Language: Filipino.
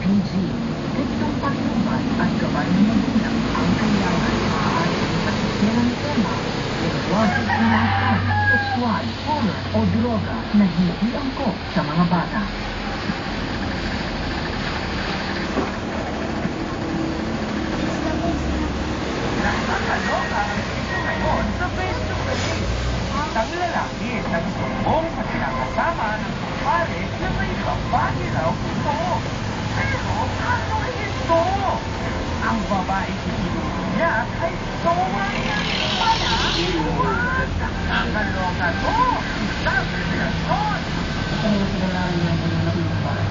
PG, strictong patnubay at gabay ng magulang ang kailangan. Maaaring masisirang tema, lenguwahe na nakakal, sexual, horror o droga na hindi angkop sa mga bata. Nakakaloka ang ito ngayon sa face-to-face. Isang lalaki na gusto magkakasama ng kumpare na may babae raw ito. Pero ano ito? Ang babae siniguro niya ay Soa pala. Nakakaloka to! Isang relasyon! Ito yung sinalaman ng mga